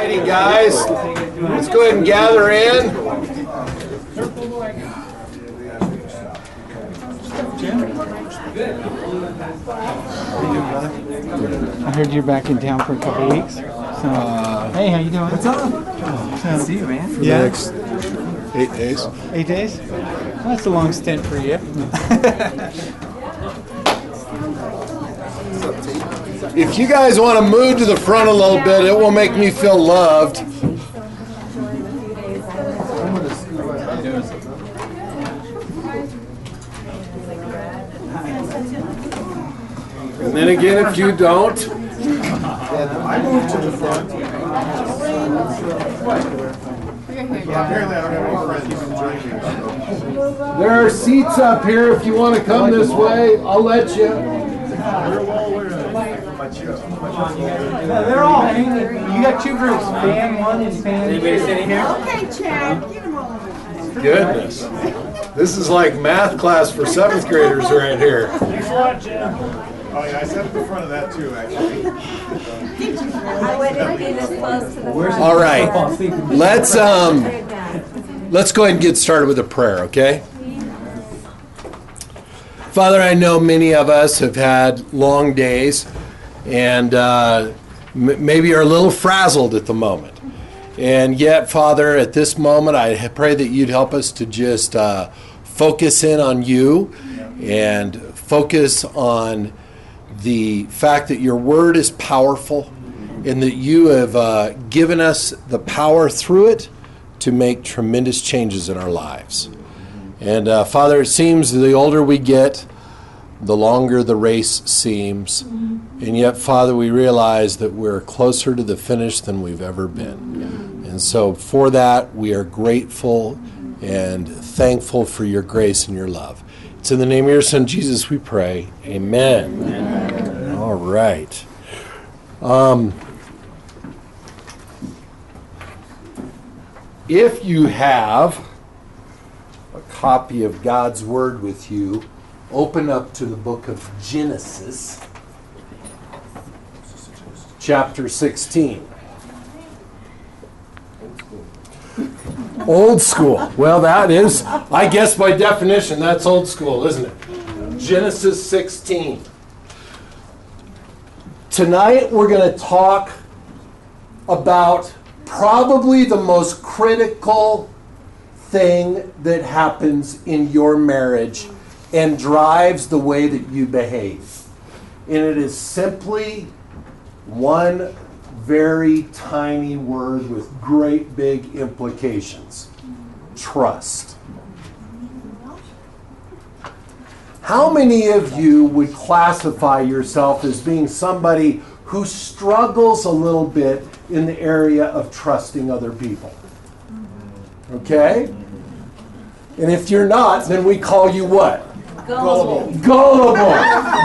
Alrighty, guys, let's go ahead and gather in. I heard you're back in town for a couple weeks. So, hey, how you doing? What's up? Good to see you, man. For the next 8 days. 8 days? Well, that's a long stint for you. If you guys want to move to the front a little bit, it will make me feel loved. And then again, if you don't, I moved to the front. Apparently, I don't have any friends joining me. there are seats up here if you want to come this way. I'll let you. They're all hanging. You got two groups, fan one and fan two. Anybody sitting here? Okay, Chad, get them all. Goodness. This is like math class for 7th graders right here. Thanks a lot, Jim. Oh, yeah, I sat at the front of that, too, actually. I wouldn't be this close to the front. All right. Let's go ahead and get started with a prayer, okay? Father, I know many of us have had long days and maybe are a little frazzled at the moment. And yet, Father, at this moment, I pray that you'd help us to just focus in on you and focus on the fact that your word is powerful and that you have given us the power through it to make tremendous changes in our lives. And Father, it seems the older we get, the longer the race seems. And yet, Father, we realize that we're closer to the finish than we've ever been. And so for that, we are grateful and thankful for your grace and your love. It's in the name of your Son, Jesus, we pray. Amen. Amen. All right. If you have a copy of God's Word with you, open up to the book of Genesis, chapter 16. Old school. Well, that is, I guess by definition, that's old school, isn't it? Genesis 16. Tonight we're going to talk about probably the most critical thing that happens in your marriage and drives the way that you behave. And it is simply one very tiny word with great big implications. Trust. How many of you would classify yourself as being somebody who struggles a little bit in the area of trusting other people? Okay? And if you're not, then we call you what? Gullible. Gullible.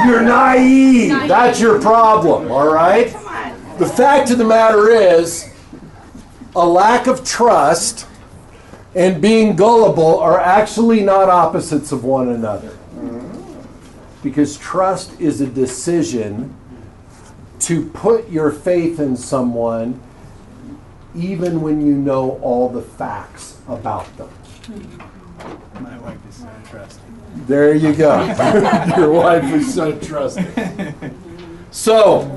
You're naive. That's your problem, all right? The fact of the matter is, a lack of trust and being gullible are actually not opposites of one another. Because trust is a decision to put your faith in someone even when you know all the facts about them. My wife is so trusting. There you go. Your wife is so trusting. So,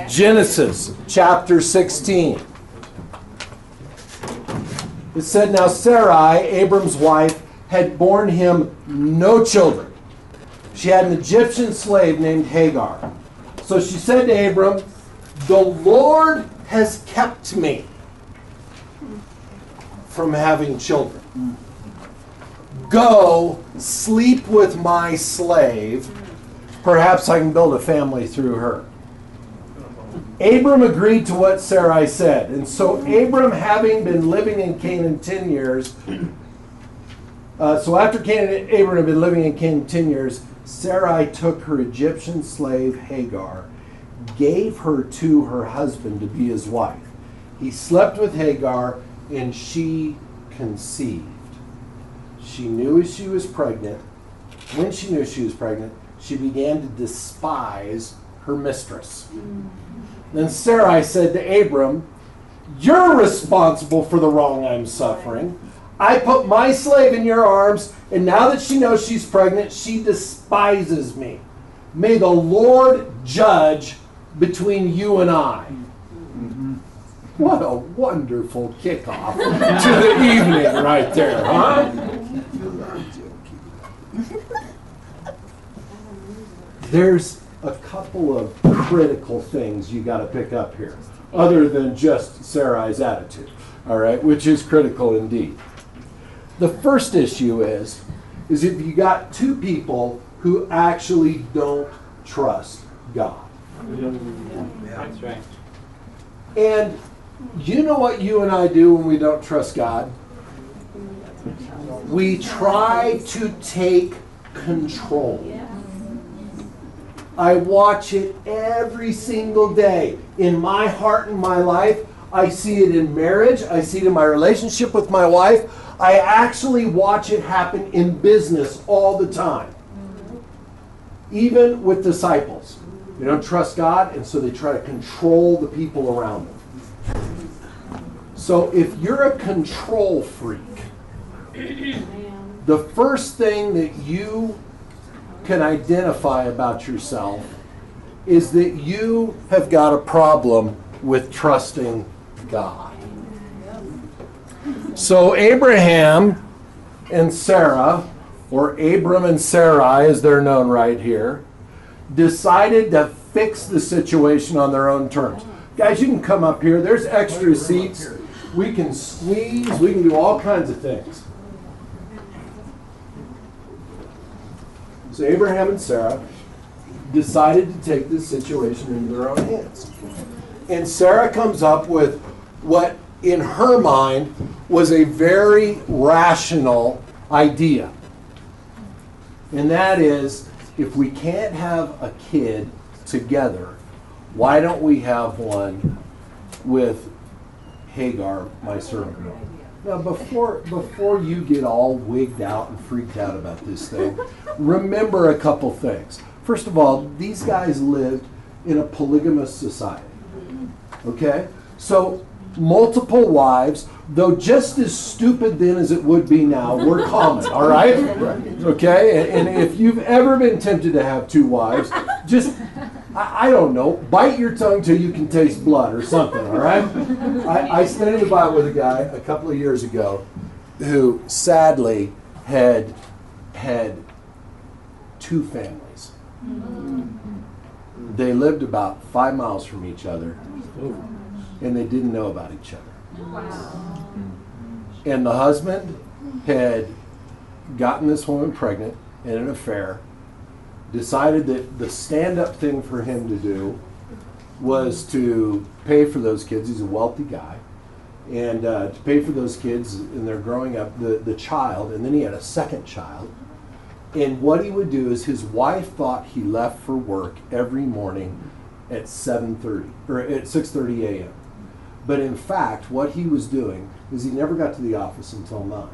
Genesis chapter 16. It said, now Sarai, Abram's wife, had borne him no children. She had an Egyptian slave named Hagar. So she said to Abram, the Lord has kept me from having children. Go sleep with my slave. Perhaps I can build a family through her. Abram agreed to what Sarai said. And so Abram, having been living in Canaan 10 years, Abram had been living in Canaan 10 years, Sarai took her Egyptian slave Hagar, gave her to her husband to be his wife. He slept with Hagar, and she conceived. She knew she was pregnant. When she knew she was pregnant, she began to despise her mistress. Then Sarai said to Abram, You're responsible for the wrong I'm suffering. I put my slave in your arms, and now that she knows she's pregnant, she despises me. May the Lord judge between you and I. What a wonderful kickoff to the evening right there, huh? There's a couple of critical things you got to pick up here, other than just Sarai's attitude, all right, which is critical indeed. The first issue is if you got two people who actually don't trust God. That's right. And you know what you and I do when we don't trust God? We try to take control. I watch it every single day. In my heart and my life, I see it in marriage. I see it in my relationship with my wife. I actually watch it happen in business all the time. Even with disciples. They don't trust God, and so they try to control the people around them. So if you're a control freak, the first thing that you can identify about yourself is that you have got a problem with trusting God. So Abraham and Sarah, or Abram and Sarai as they're known right here, decided to fix the situation on their own terms. Guys, you can come up here. There's extra seats. We can squeeze. We can do all kinds of things. So Abraham and Sarah decided to take this situation into their own hands. And Sarah comes up with what, in her mind, was a very rational idea. And that is, if we can't have a kid together, why don't we have one with Hagar, my servant? Now, before you get all wigged out and freaked out about this thing, remember a couple things. First of all, these guys lived in a polygamous society. Okay? So, multiple wives, though just as stupid then as it would be now, were common, all right? Okay? And if you've ever been tempted to have two wives, just, I don't know, bite your tongue till you can taste blood or something, all right? I studied the Bible with a guy a couple of years ago who sadly had two families. They lived about 5 miles from each other, and they didn't know about each other. Wow. And the husband had gotten this woman pregnant in an affair, decided that the stand-up thing for him to do was to pay for those kids. He's a wealthy guy. And to pay for those kids, and they're growing up, the child, and then he had a second child. And what he would do is his wife thought he left for work every morning at 7:30 or at 6:30 a.m. But in fact, what he was doing is he never got to the office until 9.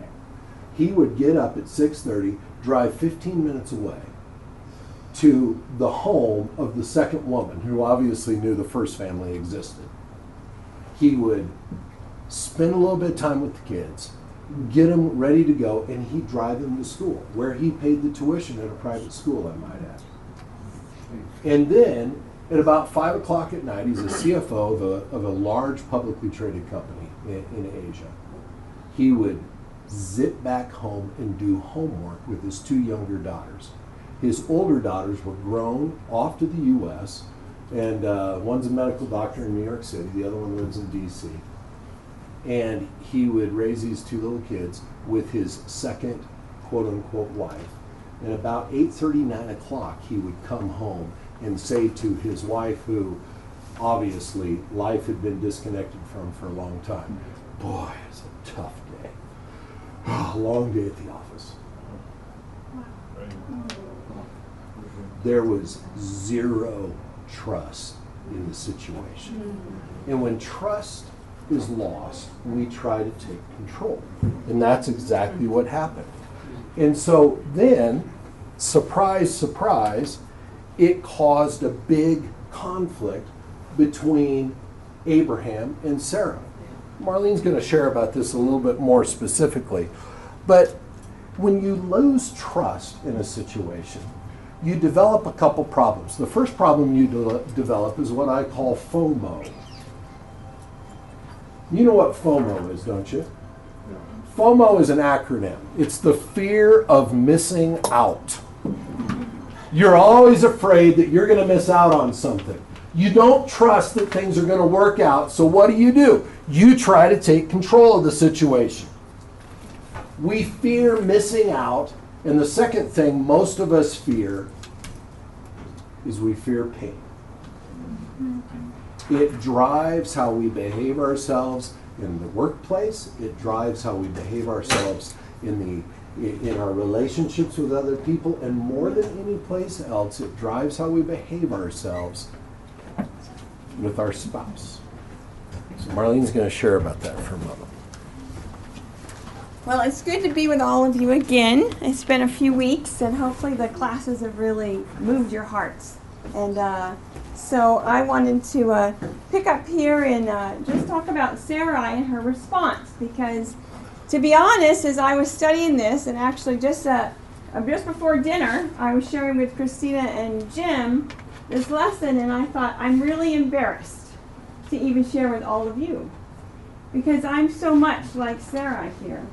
He would get up at 6:30, drive 15 minutes away to the home of the second woman, who obviously knew the first family existed. He would spend a little bit of time with the kids, get them ready to go, and he'd drive them to school, where he paid the tuition at a private school, I might add. And then, at about 5 o'clock at night, he's a CFO of a large publicly traded company in Asia. He would zip back home and do homework with his 2 younger daughters. His older daughters were grown, off to the U.S., and one's a medical doctor in New York City, the other one lives in D.C. And he would raise these 2 little kids with his second quote-unquote wife. And about 8:30, 9 o'clock, he would come home and say to his wife, who obviously life had been disconnected from for a long time, "Boy, it's a tough day. A long day at the office." There was zero trust in the situation. And when trust is lost, we try to take control. And that's exactly what happened. And so then, surprise, surprise, it caused a big conflict between Abraham and Sarah. Marlene's going to share about this a little bit more specifically. But when you lose trust in a situation, you develop a couple problems. The first problem you develop is what I call FOMO. You know what FOMO is, don't you? FOMO is an acronym. It's the fear of missing out. You're always afraid that you're going to miss out on something. You don't trust that things are going to work out, so what do? You try to take control of the situation. We fear missing out, and the second thing most of us fear is we fear pain. It drives how we behave ourselves in the workplace. It drives how we behave ourselves in our relationships with other people, and more than any place else, it drives how we behave ourselves with our spouse. So Marlene's going to share about that for a moment. Well, it's good to be with all of you again. It's been a few weeks, and hopefully the classes have really moved your hearts. And so I wanted to pick up here and just talk about Sarai and her response, because to be honest, as I was studying this, and actually just before dinner, I was sharing with Christina and Jim this lesson, and I thought, I'm really embarrassed to even share with all of you, because I'm so much like Sarai here.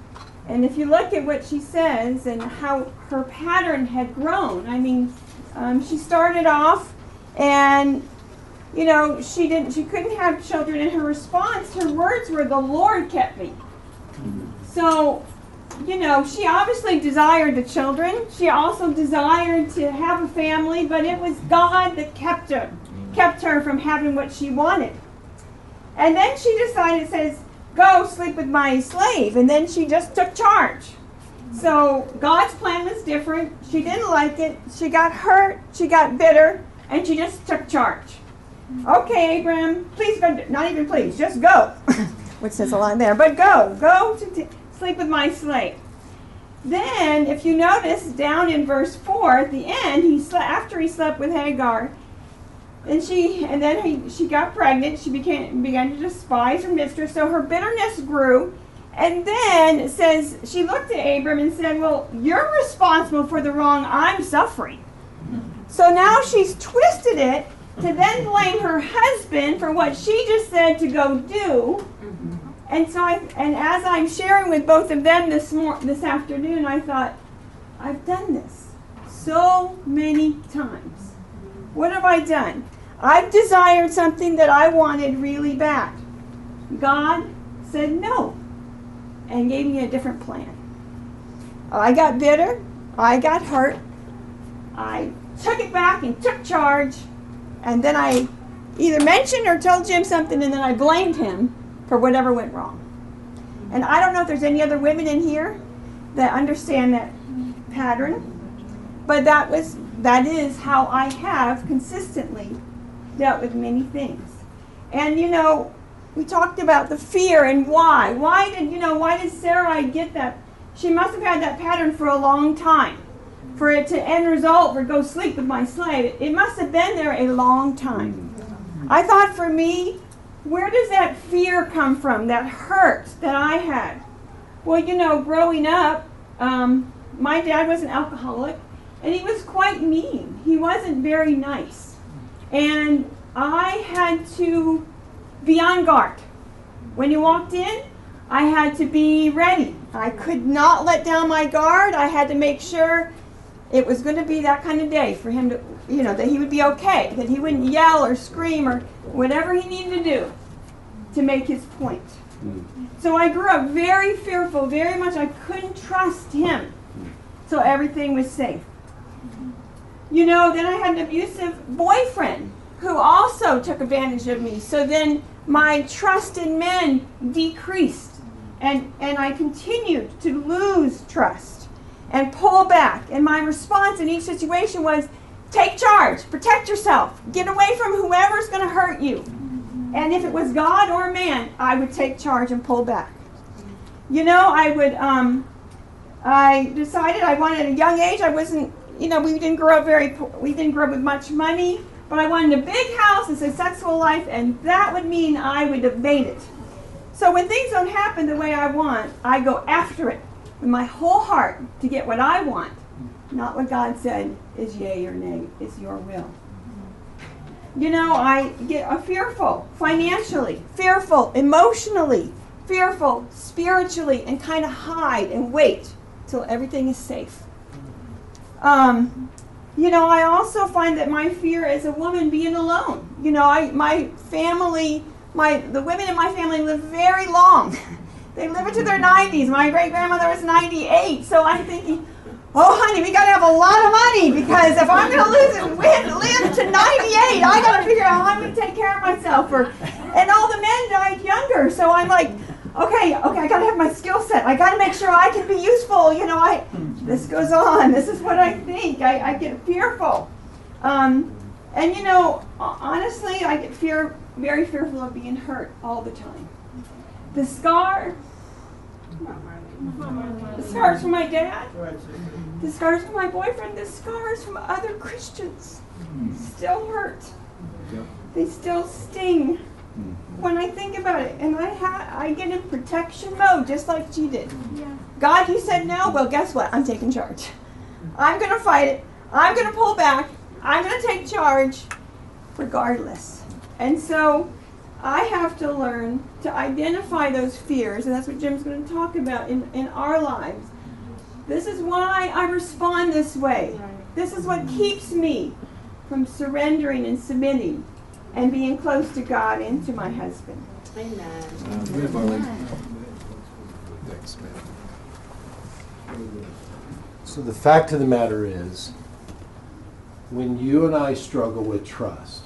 And if you look at what she says and how her pattern had grown, I mean, she started off, and you know, she couldn't have children. In her response, her words were, "The Lord kept me." So, you know, she obviously desired the children. She also desired to have a family, but it was God that kept her from having what she wanted. And then she decided, says, "Go sleep with my slave," and then she just took charge. So God's plan was different. She didn't like it. She got hurt. She got bitter, and she just took charge. Okay, Abram, please go. Not even please, just go. Which says a lot there. But go to sleep with my slave. Then, if you notice down in verse 4 at the end, after he slept with Hagar, and then she got pregnant. She began to despise her mistress. So her bitterness grew. And then it says, she looked at Abram and said, "Well, you're responsible for the wrong I'm suffering." So now she's twisted it to then blame her husband for what she just said to go do. And so as I'm sharing with both of them this afternoon, I thought, I've done this so many times. What have I done? I've desired something that I wanted really bad. God said no and gave me a different plan. I got bitter. I got hurt. I took it back and took charge. And then I either mentioned or told Jim something, and then I blamed him for whatever went wrong. And I don't know if there's any other women in here that understand that pattern, but that is how I have consistently dealt with many things. And you know, we talked about the fear and why. Why did Sarai get that? She must have had that pattern for a long time. For it to end result, or go sleep with my slave, it must have been there a long time. I thought, for me, where does that fear come from, that hurt that I had? Well, you know, growing up, my dad was an alcoholic, and he was quite mean. He wasn't very nice. And I had to be on guard. When he walked in, I had to be ready. I could not let down my guard. I had to make sure it was going to be that kind of day for him to, you know, that he would be okay, that he wouldn't yell or scream or whatever he needed to do to make his point. So I grew up very fearful, very much. I couldn't trust him. So everything was safe. You know, then I had an abusive boyfriend who also took advantage of me. So then my trust in men decreased. And I continued to lose trust and pull back. And my response in each situation was, take charge, protect yourself, get away from whoever's going to hurt you. And if it was God or man, I would take charge and pull back. You know, I decided I wanted at a young age, I wasn't, you know, we didn't grow up with much money, but I wanted a big house and successful life, and that would mean I would evade it. So when things don't happen the way I want, I go after it with my whole heart to get what I want, not what God said is yea or nay, is your will. You know, I get fearful financially, fearful emotionally, fearful spiritually, and kind of hide and wait till everything is safe. You know, I also find that my fear as a woman being alone. You know, my family, the women in my family live very long. They live into their 90s. My great-grandmother was 98. So I'm thinking, oh, honey, we got to have a lot of money, because if I'm going to live to 98, I got to figure out how I'm going to take care of myself. And all the men died younger. So I'm like, okay, I got to have my skill set. I got to make sure I can be useful. You know, this goes on. This is what I think. I get fearful. And, you know, honestly, I get very fearful of being hurt all the time. The scars from my dad, the scars from my boyfriend, the scars from other Christians still hurt. They still sting when I think about it. And I get in protection mode just like she did. God, you said no. Well, guess what? I'm taking charge. I'm going to fight it. I'm going to pull back. I'm going to take charge regardless. And so I have to learn to identify those fears, and that's what Jim's going to talk about in our lives. This is why I respond this way. This is what keeps me from surrendering and submitting and being close to God and to my husband. Amen. Thanks, man. So the fact of the matter is, when you and I struggle with trust,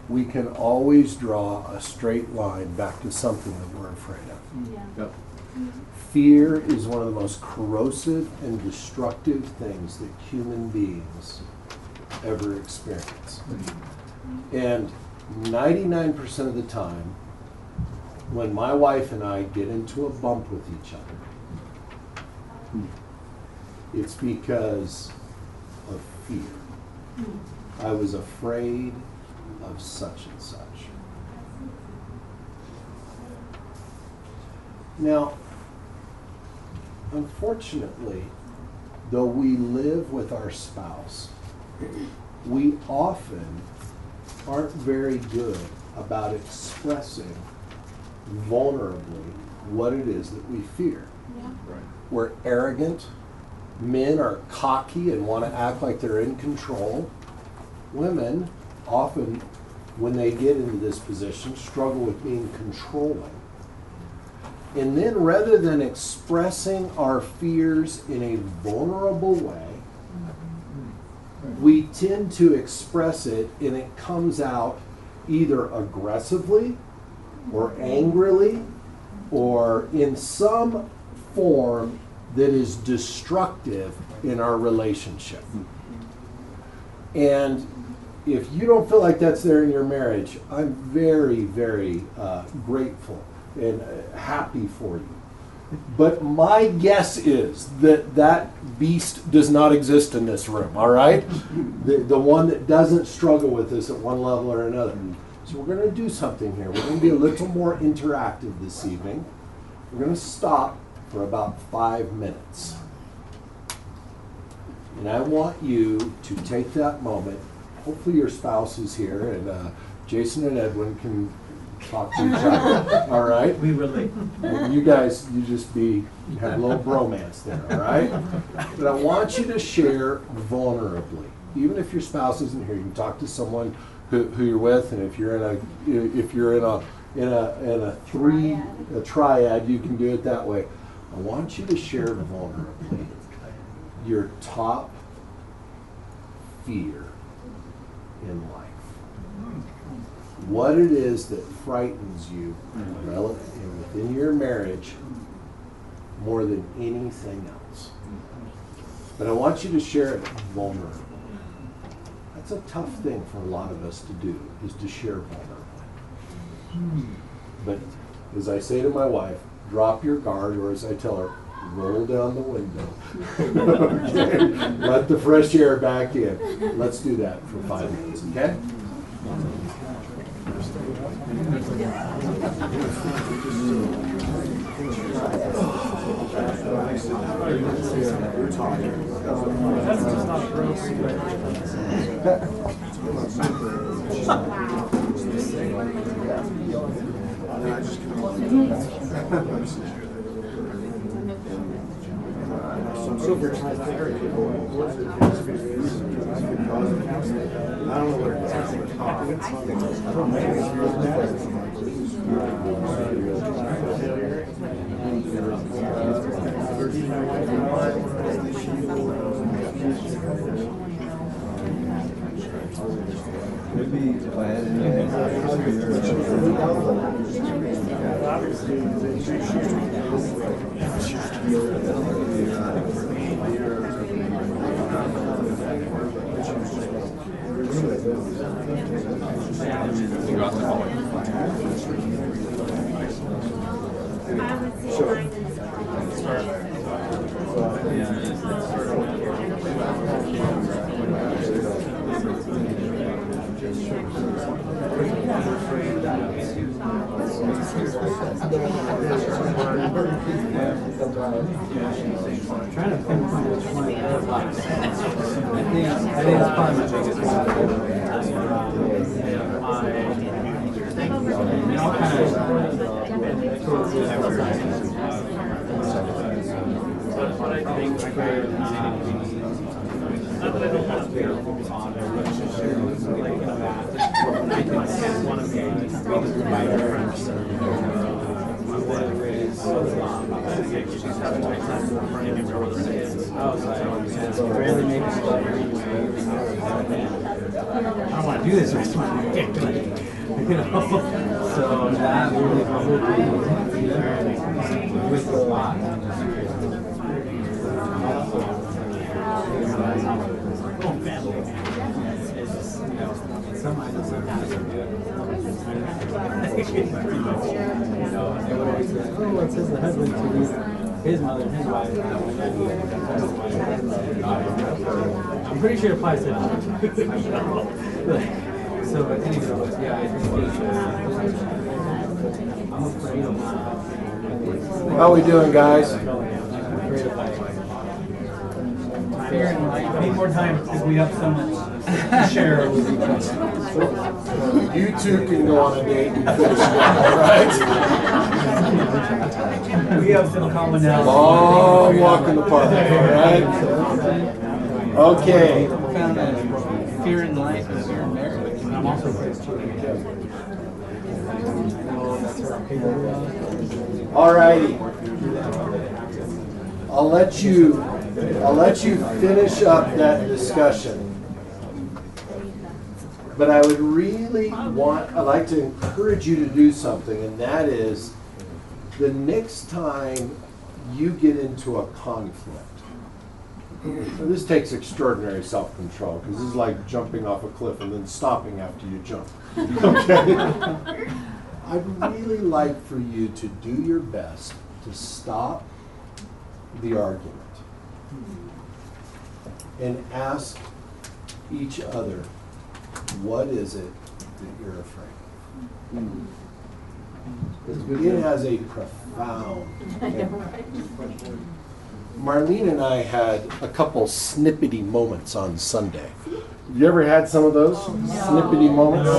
we can always draw a straight line back to something that we're afraid of. Yeah. Yep. Fear is one of the most corrosive and destructive things that human beings ever experience. And 99% of the time, when my wife and I get into a bump with each other, it's because of fear. I was afraid of such and such. Now, unfortunately, though we live with our spouse, we often aren't very good about expressing vulnerably what it is that we fear. Yeah. Right. We're arrogant. Men are cocky and want to act like they're in control. Women often, when they get into this position, struggle with being controlling. And then rather than expressing our fears in a vulnerable way, we tend to express it and it comes out either aggressively or angrily or in some form that is destructive in our relationship. And if you don't feel like that's there in your marriage, I'm very, very grateful and happy for you. But my guess is that that beast does not exist in this room, all right? The one that doesn't struggle with this at one level or another. So we're going to do something here. We're going to be a little more interactive this evening. We're going to stop for about 5 minutes. And I want you to take that moment. Hopefully your spouse is here, and Jason and Edwin can talk to each other. All right? We relate. You guys, you have a little bromance there, all right? But I want you to share vulnerably. Even if your spouse isn't here, you can talk to someone who you're with, and if you're in a triad, you can do it that way. I want you to share vulnerably your top fear in life. What it is that frightens you within your marriage more than anything else. But I want you to share it vulnerably. That's a tough thing for a lot of us to do, is to share vulnerably. But as I say to my wife, drop your guard, or as I tell her, roll down the window. Okay? Let the fresh air back in. Let's do that for 5 minutes, okay? That's just not gross. Trying to pinpoint which one it was. I think it's probably my biggest one. All kind of towards the I don't want to do this. I just want to get good. You know, so that really with a lot. Some items are oh, it says the husband to his mother and his wife. I'm pretty sure it applies to them. So, anyway, yeah, I think I'm afraid of How we doing, guys? I need more time because we have so much to share with each other. You two can go on a date and finish it up, right? We have some commonality. Long walk in the park, right? Okay. Found that fear in life is fear in marriage. And I'm also afraid of children. All righty. I'll let you finish up that discussion. But I would really I'd like to encourage you to do something, and that is the next time you get into a conflict. Now, this takes extraordinary self-control because this is like jumping off a cliff and then stopping after you jump. Okay? I'd really like for you to do your best to stop the argument and ask each other, what is it that you're afraid of? It has a profound impact. Marlene and I had a couple snippety moments on Sunday. You ever had some of those snippety moments?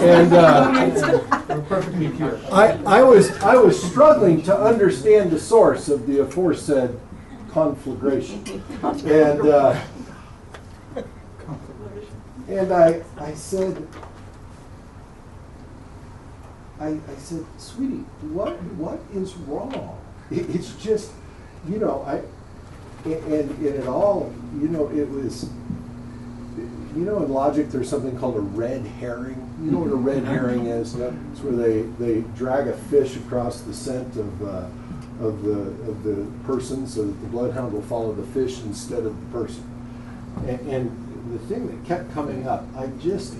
And We're perfectly pure. I was struggling to understand the source of the aforesaid conflagration, and I said, sweetie, what is wrong? It's just, and it all, it was, in logic there's something called a red herring. You know what a red herring is? It's where they drag a fish across the scent of the person so that the bloodhound will follow the fish instead of the person. And the thing that kept coming up, I just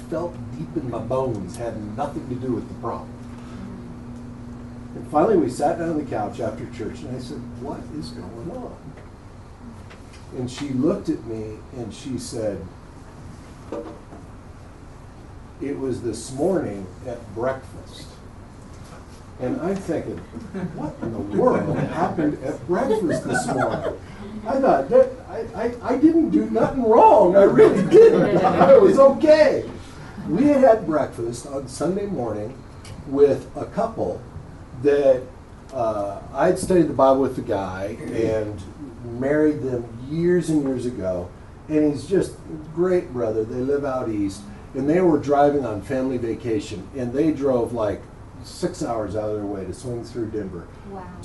felt deep in my bones had nothing to do with the problem. And finally we sat down on the couch after church and I said, what is going on? And she looked at me and she said, "It was this morning at breakfast." And I'm thinking, what in the world happened at breakfast this morning? I thought, I didn't do nothing wrong. I really didn't. I was okay. We had breakfast on Sunday morning with a couple that I'd studied the Bible with the guy and married them years and years ago. And he's just a great brother. They live out east. And they were driving on family vacation. And they drove like 6 hours out of their way to swing through Denver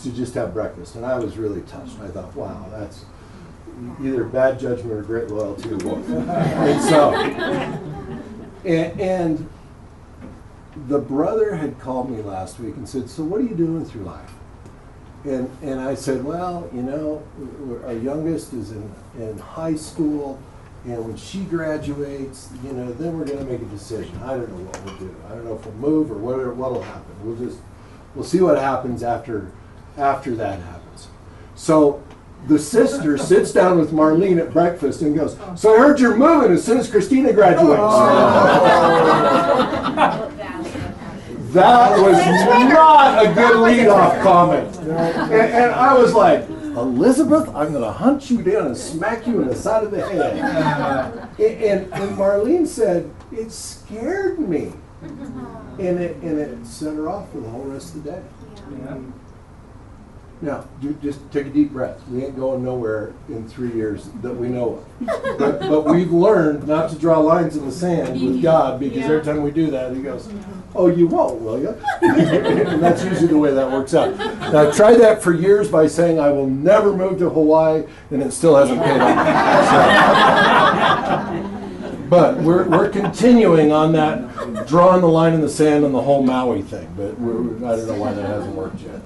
to just have breakfast. And I was really touched. I thought, wow, that's either bad judgment or great loyalty or both. And so, and the brother had called me last week and said, "So what are you doing through life?" And I said, "Well, you know, our youngest is in high school, and when she graduates, you know, then we're going to make a decision. I don't know what we'll do. I don't know if we'll move or what'll happen. We'll see what happens after that happens." So the sister sits down with Marlene at breakfast and goes, "So I heard you're moving as soon as Christina graduates." That was not a good lead-off comment. And I was like, "Elizabeth, I'm going to hunt you down and smack you in the side of the head." And Marlene said, "It scared me." And it set her off for the whole rest of the day. Yeah. Now, just take a deep breath. We ain't going nowhere in 3 years that we know of. But we've learned not to draw lines in the sand with God, because every time we do that, he goes, "Oh, you won't, will you?" And that's usually the way that works out. Now, I've tried that for years by saying I will never move to Hawaii, and it still hasn't paid off. So. But we're continuing on that, drawing the line in the sand on the whole Maui thing. But I don't know why that hasn't worked yet.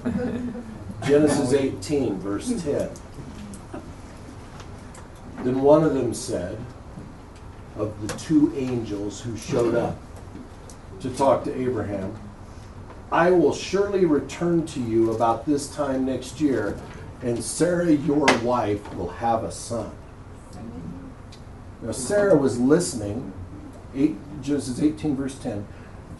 Genesis 18, verse 10. Then one of them said, of the two angels who showed up to talk to Abraham, "I will surely return to you about this time next year, and Sarah, your wife, will have a son." Now Sarah was listening, Genesis 18, verse 10.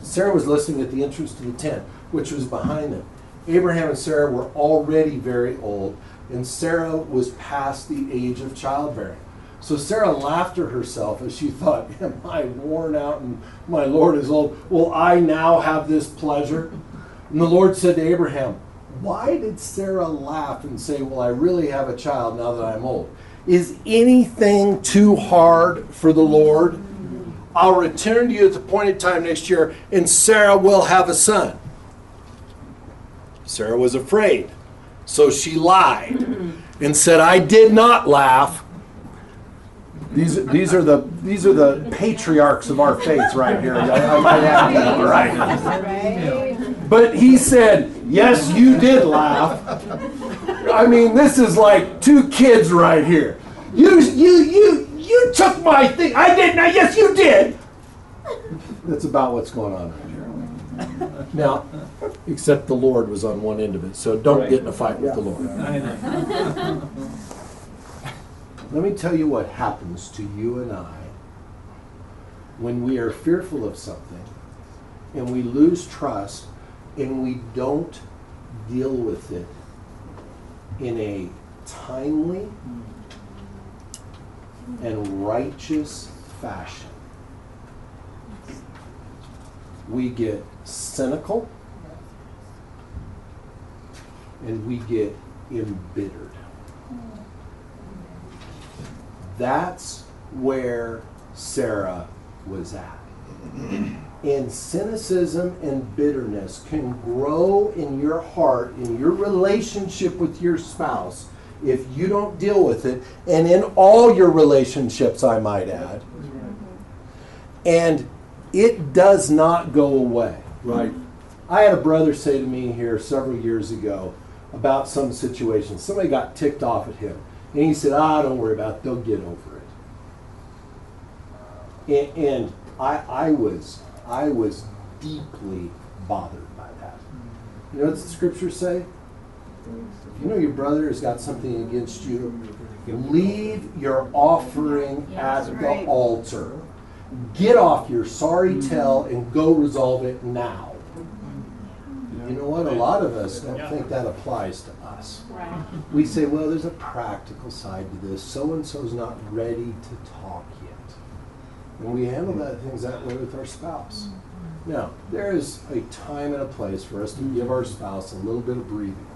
Sarah was listening at the entrance to the tent, which was behind them. Abraham and Sarah were already very old, and Sarah was past the age of childbearing. So Sarah laughed to herself as she thought, "Am I worn out and my Lord is old? Will I now have this pleasure?" And the Lord said to Abraham, "Why did Sarah laugh and say, 'Will I really have a child now that I'm old?' Is anything too hard for the Lord? I'll return to you at the appointed time next year, and Sarah will have a son." Sarah was afraid, so she lied and said, "I did not laugh." These are the patriarchs of our faith right here. I might have to, right? But he said, "Yes, you did laugh." I mean, this is like two kids right here. You took my thing. I did not. Yes, you did. That's about what's going on right here. Now, except the Lord was on one end of it, so don't get in a fight with the Lord. Let me tell you what happens to you and I when we are fearful of something and we lose trust and we don't deal with it in a timely and righteous fashion. We get cynical and we get embittered. That's where Sarah was at. And cynicism and bitterness can grow in your heart, in your relationship with your spouse, if you don't deal with it, and in all your relationships, I might add. And it does not go away, right? I had a brother say to me here several years ago about some situation. Somebody got ticked off at him. And he said, don't worry about it. They'll get over it. And I was deeply bothered by that. You know what the scriptures say? If you know your brother has got something against you, leave your offering at the altar. Get off your sorry tale and go resolve it now. You know what? A lot of us don't think that applies to us. We say, well, there's a practical side to this. So-and-so's not ready to talk yet. And we handle things that way with our spouse. Now, there is a time and a place for us to give our spouse a little bit of breathing room.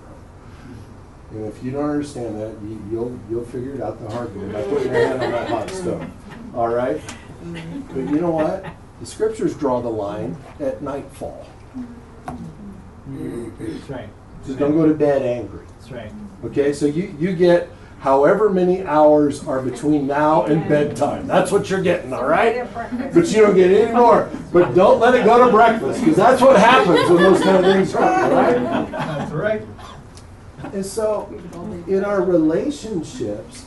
And if you don't understand that, you'll figure it out the hard way by putting your hand on that hot stove. All right? But you know what? The scriptures draw the line at nightfall. That's right. Just don't go to bed angry. That's right. Okay, so you get however many hours are between now and bedtime. That's what you're getting, all right? But you don't get any more. But don't let it go to breakfast, because that's what happens when those kind of things happen, right? That's right. And so in our relationships,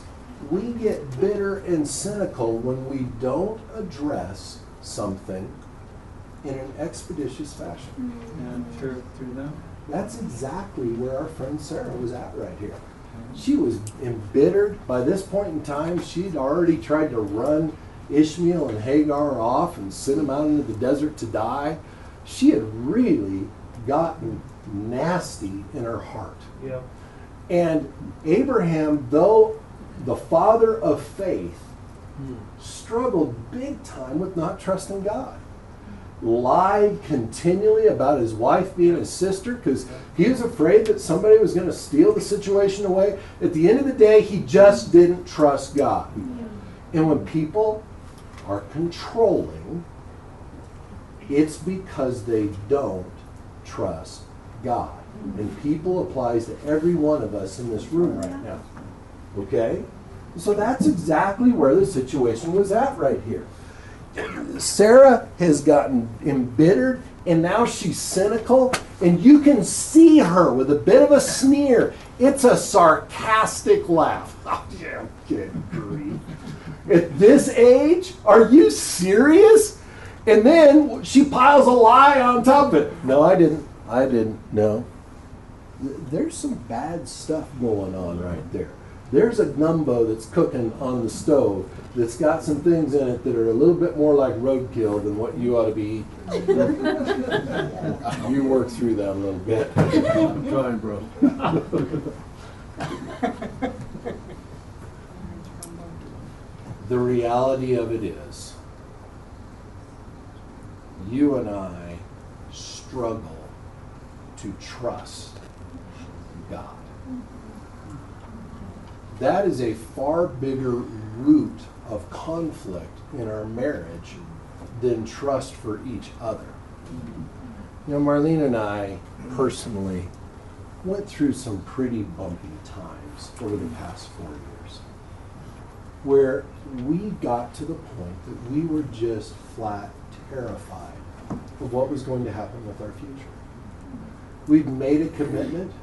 we get bitter and cynical when we don't address something in an expeditious fashion. Yeah, true though. That's exactly where our friend Sarah was at right here. She was embittered. By this point in time, she'd already tried to run Ishmael and Hagar off and send them out into the desert to die. She had really gotten nasty in her heart. Yep. And Abraham, though the father of faith, struggled big time with not trusting God. Lied continually about his wife being his sister because he was afraid that somebody was going to steal the situation away. At the end of the day, he just didn't trust God. And when people are controlling, it's because they don't trust God. And people applies to every one of us in this room right now. Okay? So that's exactly where the situation was at right here. Sarah has gotten embittered, and now she's cynical, and you can see her with a bit of a sneer. It's a sarcastic laugh. Oh, yeah, good grief. At this age? Are you serious? And then she piles a lie on top of it. No, I didn't. No. There's some bad stuff going on right there. There's a gumbo that's cooking on the stove that's got some things in it that are a little bit more like roadkill than what you ought to be eating. You work through that a little bit. I'm trying, bro. The reality of it is, you and I struggle to trust God. That is a far bigger root of conflict in our marriage than trust for each other. You know, Marlene and I personally went through some pretty bumpy times over the past 4 years, where we got to the point that we were just flat terrified of what was going to happen with our future. We'd made a commitment.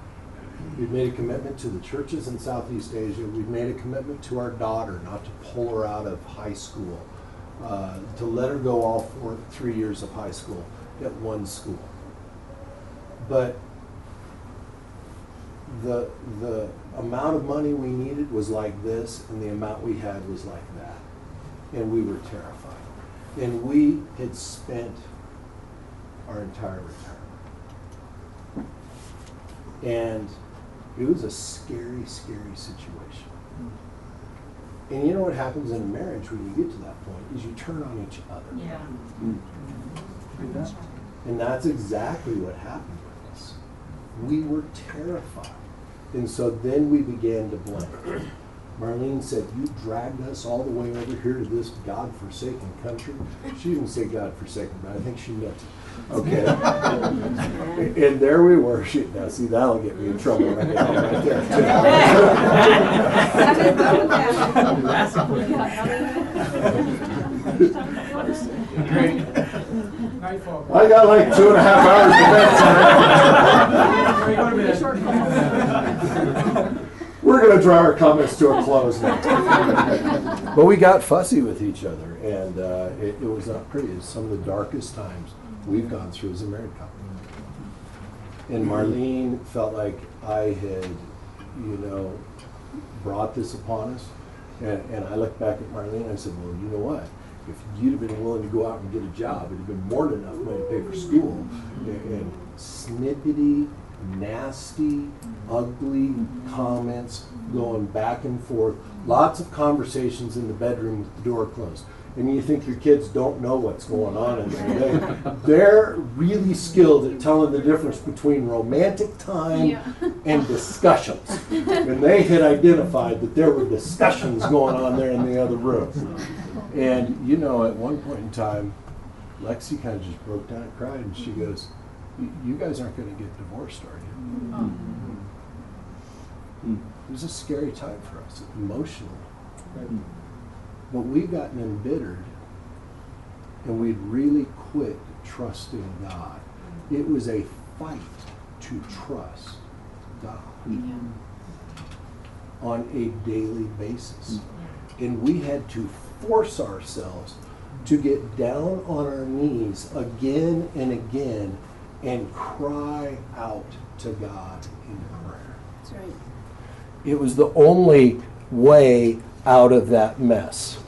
We've made a commitment to the churches in Southeast Asia. We've made a commitment to our daughter not to pull her out of high school, to let her go all 3 years of high school at one school. But the amount of money we needed was like this, and the amount we had was like that. And we were terrified. And we had spent our entire retirement. And it was a scary, scary situation. And you know what happens in a marriage when you get to that point is you turn on each other. Yeah. And that's exactly what happened with us. We were terrified. And so then we began to blame. Marlene said, you dragged us all the way over here to this God-forsaken country. She didn't say God-forsaken, but I think she meant it. Okay. And there we were. Now, see, that'll get me in trouble right now. Right there, I got like 2.5 hours of bedtime. We're going to draw our comments to a close now. But we got fussy with each other, and it was not pretty. It's some of the darkest times we've gone through as a married couple. And Marlene felt like I had, brought this upon us. And I looked back at Marlene and I said, well, you know what? If you'd have been willing to go out and get a job, it'd have been more than enough money to pay for school. And snippety, nasty, ugly comments going back and forth. Lots of conversations in the bedroom with the door closed. And you think your kids don't know what's going on in there. They're really skilled at telling the difference between romantic time and discussions. And they had identified that there were discussions going on there in the other room. And, at one point in time, Lexi kind of just broke down and cried, and she goes, you guys aren't going to get divorced, are you? It was a scary time for us, emotionally. But we've gotten embittered, and we'd really quit trusting God. It was a fight to trust God on a daily basis. And we had to force ourselves to get down on our knees again and again and cry out to God in prayer. That's right. It was the only way out of that mess.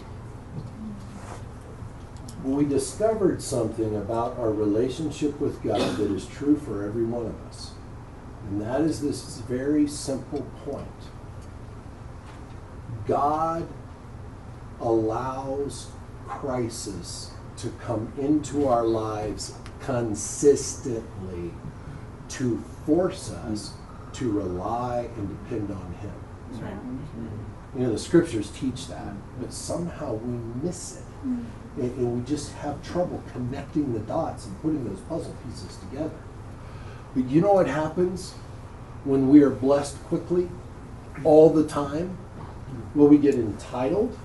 We discovered something about our relationship with God that is true for every one of us. And that is this very simple point. God allows crisis to come into our lives consistently to force us to rely and depend on Him. That's right. The scriptures teach that, but somehow we miss it. And we just have trouble connecting the dots and putting those puzzle pieces together. But you know what happens when we are blessed quickly, all the time? Well, we get entitled,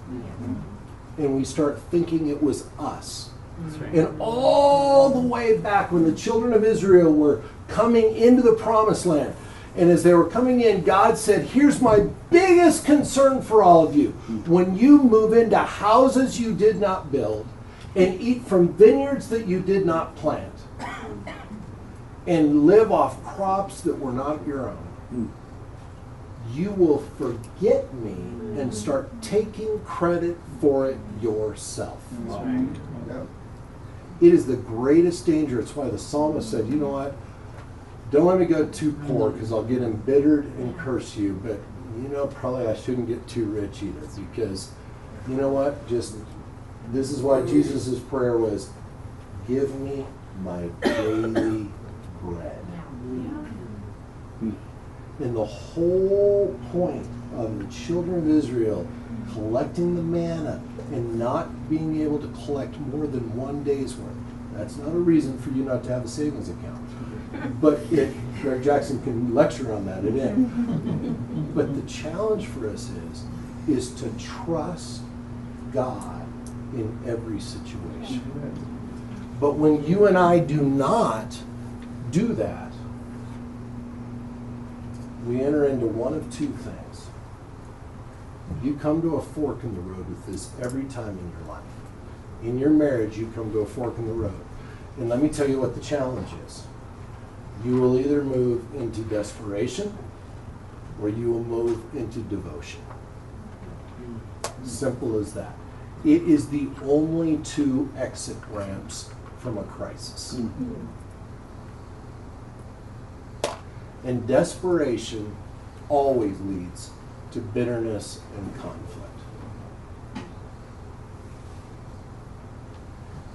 and we start thinking it was us. And all the way back when the children of Israel were coming into the promised land, and as they were coming in, God said, here's my biggest concern for all of you. When you move into houses you did not build and eat from vineyards that you did not plant and live off crops that were not your own, you will forget me and start taking credit for it yourself. It is the greatest danger. It's why the psalmist said, you know what? Don't let me go too poor because I'll get embittered and curse you. But, probably I shouldn't get too rich either because, you know what? This is why Jesus' prayer was, give me my daily bread. And the whole point of the children of Israel collecting the manna and not being able to collect more than one day's worth, that's not a reason for you not to have a savings account. But Greg Jackson can lecture on that at end. But the challenge for us is to trust God in every situation. But when you and I do not do that, we enter into one of two things. You come to a fork in the road with this every time in your life. In your marriage, you come to a fork in the road. And let me tell you what the challenge is. You will either move into desperation or you will move into devotion. Simple as that. It is the only two exit ramps from a crisis. And desperation always leads to bitterness and conflict.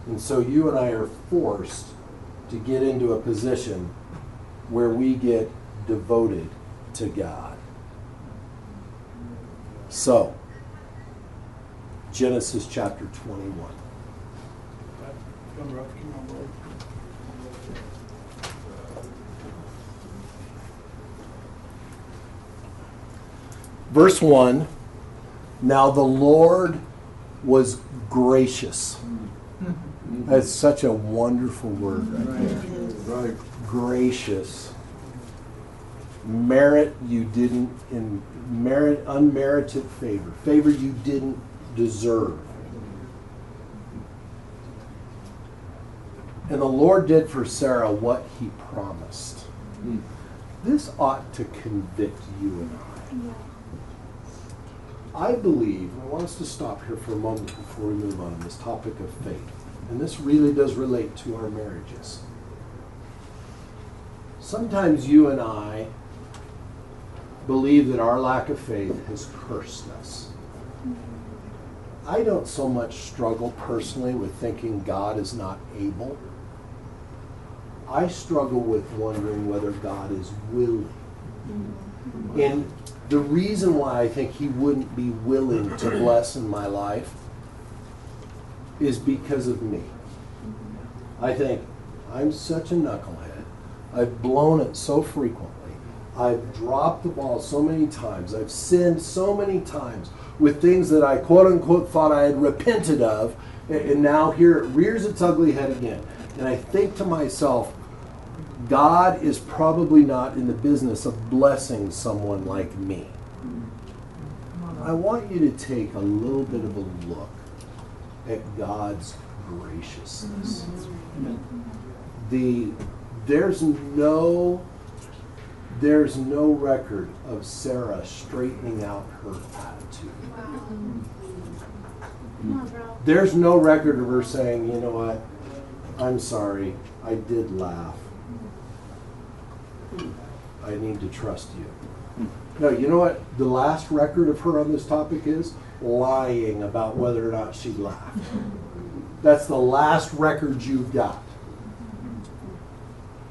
And so you and I are forced to get into a position where we get devoted to God. So, Genesis chapter 21. Verse 1, now the Lord was gracious. That's such a wonderful word right there. Right. Gracious. Merit you didn't, unmerited favor. Favor you didn't deserve. And the Lord did for Sarah what He promised. This ought to convict you and I believe, I want us to stop here for a moment before we move on this topic of faith. And this really does relate to our marriages. Sometimes you and I believe that our lack of faith has cursed us. I don't so much struggle personally with thinking God is not able. I struggle with wondering whether God is willing. And the reason why I think he wouldn't be willing to bless in my life is because of me. I think I'm such a knucklehead. I've blown it so frequently. I've dropped the ball so many times. I've sinned so many times with things that I quote unquote thought I had repented of, and now here it rears its ugly head again. And I think to myself, God is probably not in the business of blessing someone like me. I want you to take a little bit of a look at God's graciousness. There's no record of Sarah straightening out her attitude. There's no record of her saying, you know what, I'm sorry, I did laugh. I need to trust you. No, you know what the last record of her on this topic is? Lying about whether or not she laughed. That's the last record you've got.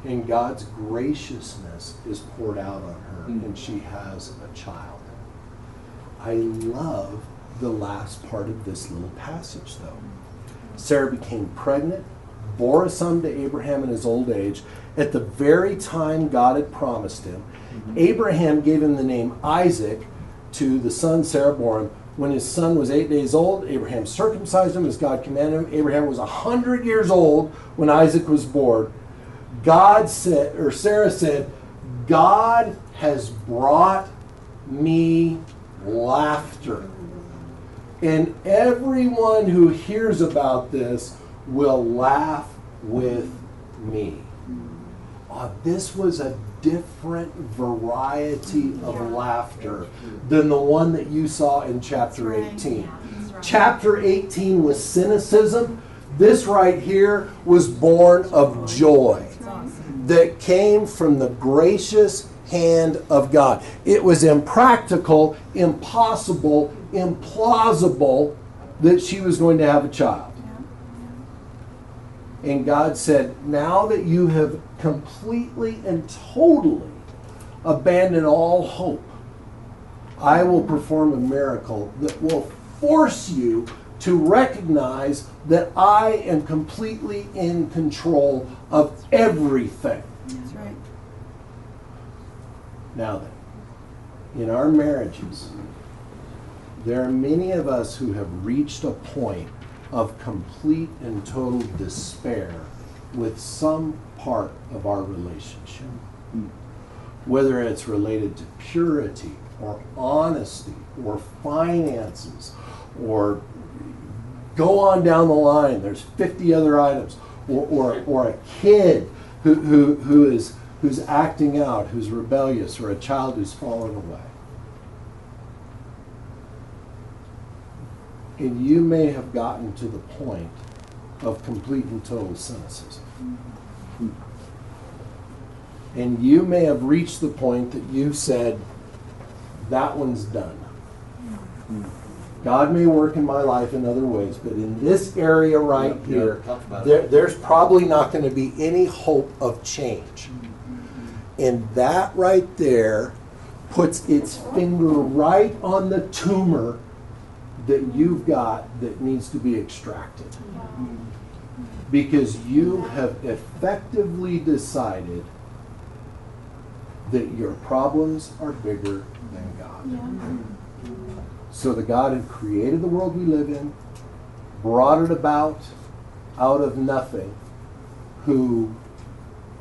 And God's graciousness is poured out on her, and she has a child. I love the last part of this little passage, though. Sarah became pregnant, bore a son to Abraham in his old age, at the very time God had promised him. Abraham gave him the name Isaac to the son Sarah bore him. When his son was 8 days old, Abraham circumcised him as God commanded him. Abraham was 100 years old when Isaac was born. Sarah said, God has brought me laughter. And everyone who hears about this will laugh with me. This was a different variety of laughter than the one that you saw in chapter 18. Chapter 18 was cynicism. This right here was born of joy that came from the gracious hand of God. It was impractical, impossible, implausible that she was going to have a child. And God said, now that you have completely and totally abandoned all hope, I will perform a miracle that will force you to recognize that I am completely in control of everything. That's right. Now then, in our marriages, there are many of us who have reached a point of complete and total despair with some part of our relationship. Whether it's related to purity or honesty or finances or go on down the line, there's 50 other items, or a kid who's acting out, who's rebellious, or a child who's fallen away. And you may have gotten to the point of complete and total cynicism. And you may have reached the point that you've said, that one's done. God may work in my life in other ways, but in this area right here, there's probably not going to be any hope of change. And that right there puts its finger right on the tumor that you've got that needs to be extracted. Because you have effectively decided that your problems are bigger than God. So the God who created the world we live in, brought it about out of nothing, who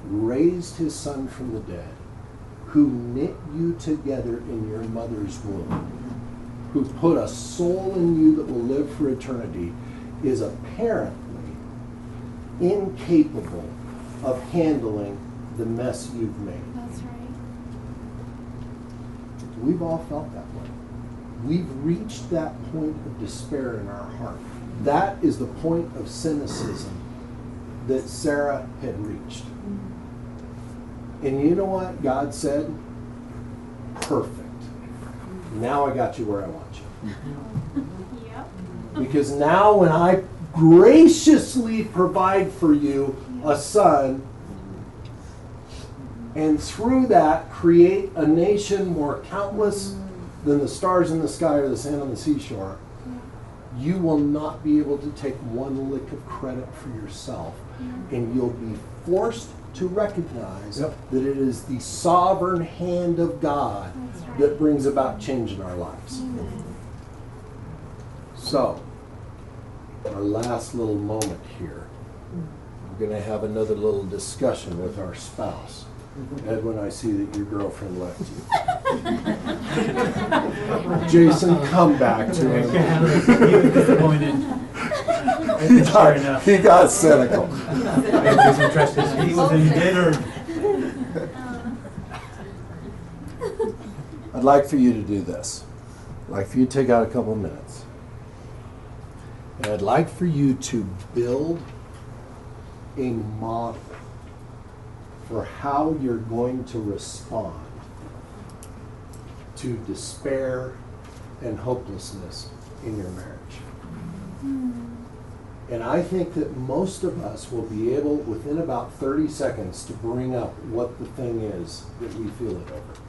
raised his son from the dead, who knit you together in your mother's womb, who put a soul in you that will live for eternity, is apparently incapable of handling the mess you've made. That's right. We've all felt that way. We've reached that point of despair in our heart. That is the point of cynicism that Sarah had reached. And you know what God said? Perfect. Now I got you where I want you. Yep. Because now when I graciously provide for you a son, and through that create a nation more countless than the stars in the sky or the sand on the seashore, you will not be able to take one lick of credit for yourself. And you'll be forced to recognize that it is the sovereign hand of God that brings about change in our lives. So, our last little moment here, we're going to have another little discussion with our spouse. Edwin, I see that your girlfriend left you. Jason, come back to him. He was disappointed. He got cynical. I was interested. He was in dinner. I'd like for you to do this. I'd like for you to take out a couple minutes. And I'd like for you to build a model for how you're going to respond to despair and hopelessness in your marriage. And I think that most of us will be able, within about 30 seconds, to bring up what the thing is that we feel it over.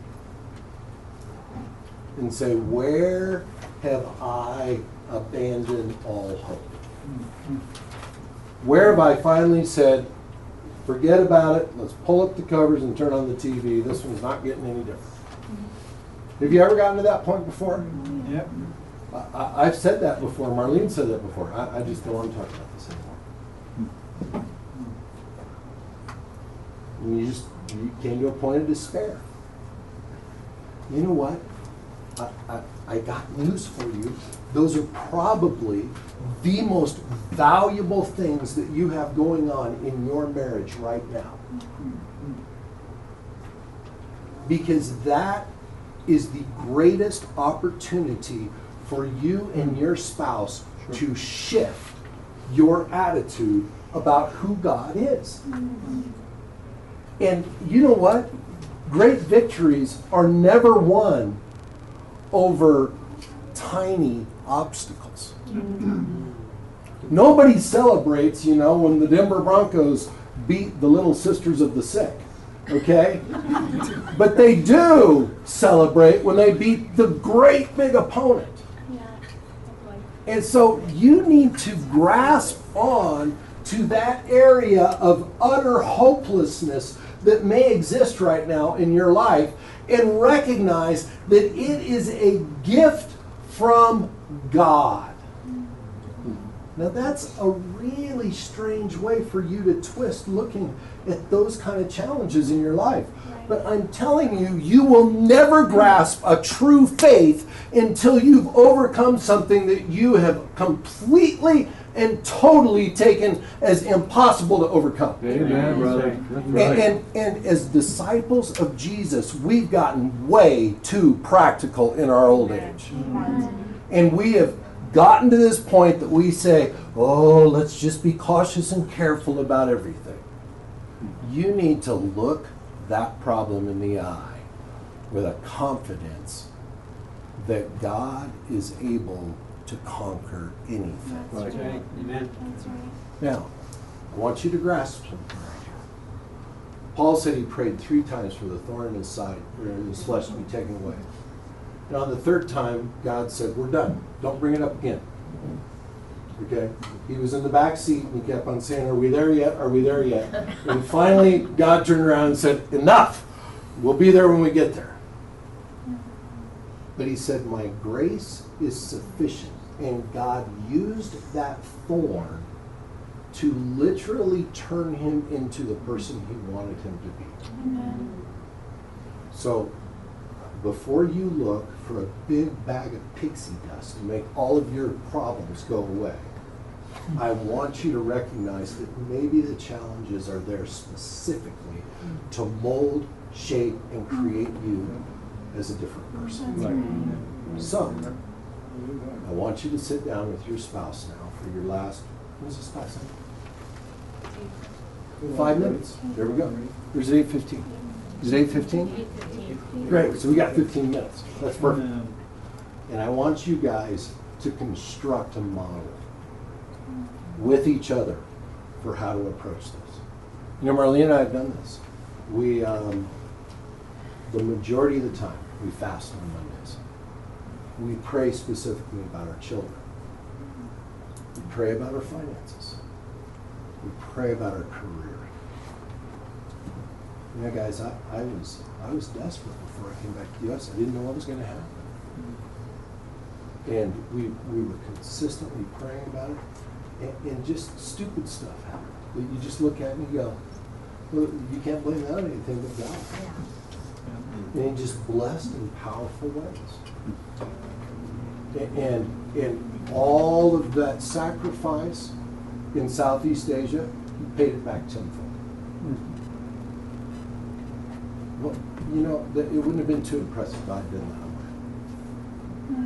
And say, where have I abandoned all hope? Where have I finally said, forget about it, let's pull up the covers and turn on the TV, this one's not getting any different. Have you ever gotten to that point before? Yep. I've said that before. Marlene said that before. I just don't want to talk about this anymore. And you came to a point of despair. You know what? I got news for you. Those are probably the most valuable things that you have going on in your marriage right now. Because that is the greatest opportunity for you and your spouse to shift your attitude about who God is. And you know what? Great victories are never won over tiny obstacles. Nobody celebrates, when the Denver Broncos beat the Little Sisters of the Sick. Okay? But they do celebrate when they beat the great big opponent. And so you need to grasp on to that area of utter hopelessness that may exist right now in your life and recognize that it is a gift from God. Now that's a really strange way for you to twist looking at those kind of challenges in your life. But I'm telling you, you will never grasp a true faith until you've overcome something that you have completely and totally taken as impossible to overcome. Amen, brother. That's right. And as disciples of Jesus, we've gotten way too practical in our old age. And we have gotten to this point that we say, oh, let's just be cautious and careful about everything. You need to look that problem in the eye with a confidence that God is able to conquer anything. That's right. Amen. That's right. Now, I want you to grasp something right here. Paul said he prayed 3 times for the thorn in his side, or in his flesh, to be taken away. And on the 3rd time, God said, we're done. Don't bring it up again. Okay? He was in the back seat and he kept on saying, are we there yet? Are we there yet? And finally, God turned around and said, enough. We'll be there when we get there. But he said, my grace is sufficient. And God used that thorn to literally turn him into the person he wanted him to be. Amen. So, before you look for a big bag of pixie dust to make all of your problems go away, I want you to recognize that maybe the challenges are there specifically to mold, shape, and create you as a different person. So, I want you to sit down with your spouse now for your last, what is the spouse name? 5 minutes. There we go. There's 8:15. Is it 8:15? Great. So we got 15 minutes. That's perfect. And I want you guys to construct a model with each other for how to approach this. You know, Marlene and I have done this. We, the majority of the time, we fast on Mondays. We pray specifically about our children. We pray about our finances. We pray about our career. You know, guys, I was desperate before I came back to the U.S. I didn't know what was going to happen. And we were consistently praying about it, and just stupid stuff happened. That you just look at it and you go, well, you can't blame that on anything but God. And He just blessed in powerful ways. And all of that sacrifice in Southeast Asia, He paid it back tenfold. Well, you know, it wouldn't have been too impressive if God did that.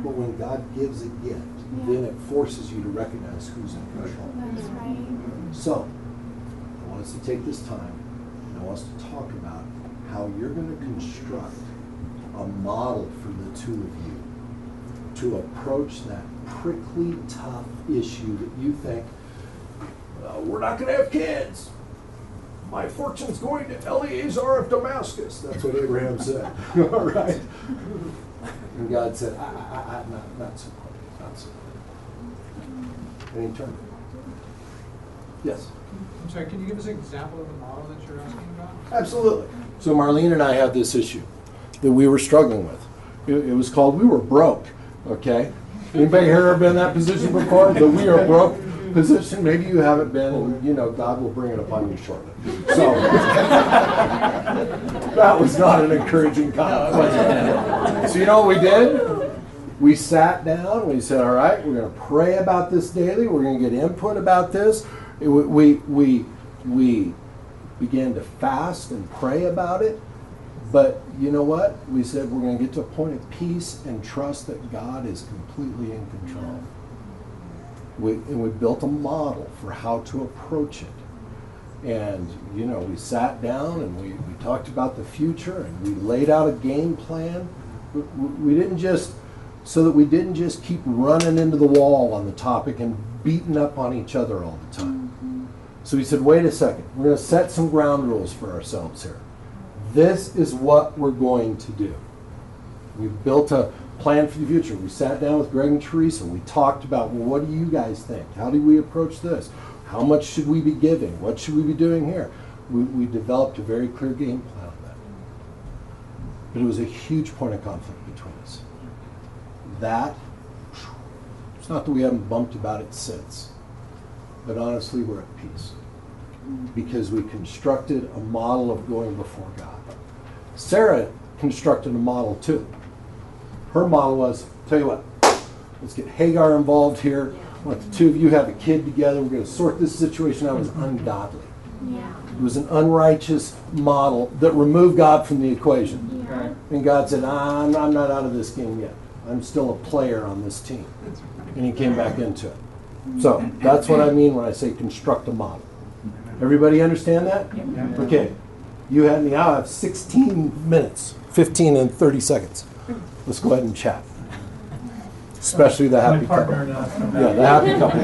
But when God gives a gift, then it forces you to recognize who's in control. That's right. So, I want us to take this time, and I want us to talk about how you're going to construct a model for the two of you to approach that prickly, tough issue that you think, we're not going to have kids. My fortune's going to Eleazar of Damascus. That's what Abraham said. All right. And God said, not so quick, not so quick. And He turned. Yes? I'm sorry, can you give us an example of the model that you're asking about? Absolutely. So Marlene and I have this issue that we were struggling with. It was called, we were broke, okay? Anybody here ever been in that position before? The we are broke position? Maybe you haven't been, and you know, God will bring it upon you shortly. So, that was not an encouraging comment, was it? So you know what we did? We sat down, we said, all right, we're going to pray about this daily, we're going to get input about this. We began to fast and pray about it. But you know what? We said we're going to get to a point of peace and trust that God is completely in control. We built a model for how to approach it. And, you know, we sat down and we talked about the future and we laid out a game plan. We didn't just, so that we didn't just keep running into the wall on the topic and beating up on each other all the time. So we said, wait a second, we're going to set some ground rules for ourselves here. This is what we're going to do. We built a plan for the future. We sat down with Greg and Teresa. We talked about, well, what do you guys think? How do we approach this? How much should we be giving? What should we be doing here? We developed a very clear game plan on that. But it was a huge point of conflict between us. That, it's not that we haven't bumped about it since, but honestly, we're at peace. Because we constructed a model of going before God. Sarah constructed a model too. Her model was, tell you what, let's get Hagar involved here. Let the two of you have a kid together. We're going to sort this situation out. It was ungodly. Yeah. It was an unrighteous model that removed God from the equation. Yeah. And God said, I'm not out of this game yet. I'm still a player on this team. And He came back into it. So that's what I mean when I say construct a model. Everybody understand that? Okay. You had me. I have 16 minutes, 15 and 30 seconds. Let's go ahead and chat. Especially the happy couple. Yeah, the happy couple.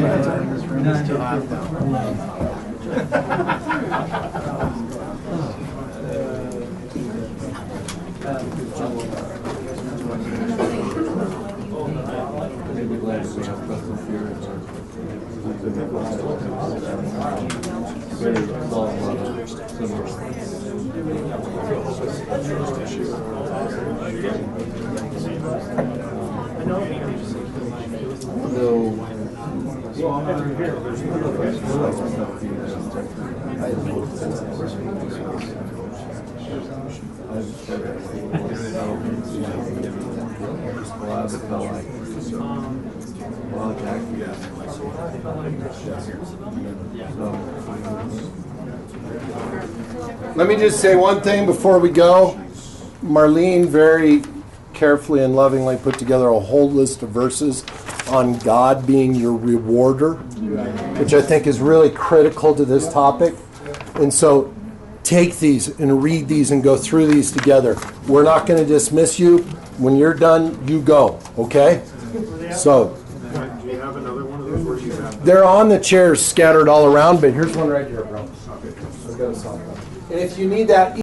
Let me just say one thing before we go. Marlene very carefully and lovingly put together a whole list of verses on God being your rewarder, which I think is really critical to this topic. And so take these and read these and go through these together. We're not going to dismiss you. When you're done, you go, okay? So Do you have another one of those where you have? they're on the chairs scattered all around, but here's one right here, bro. I've got a soft one. And if you need that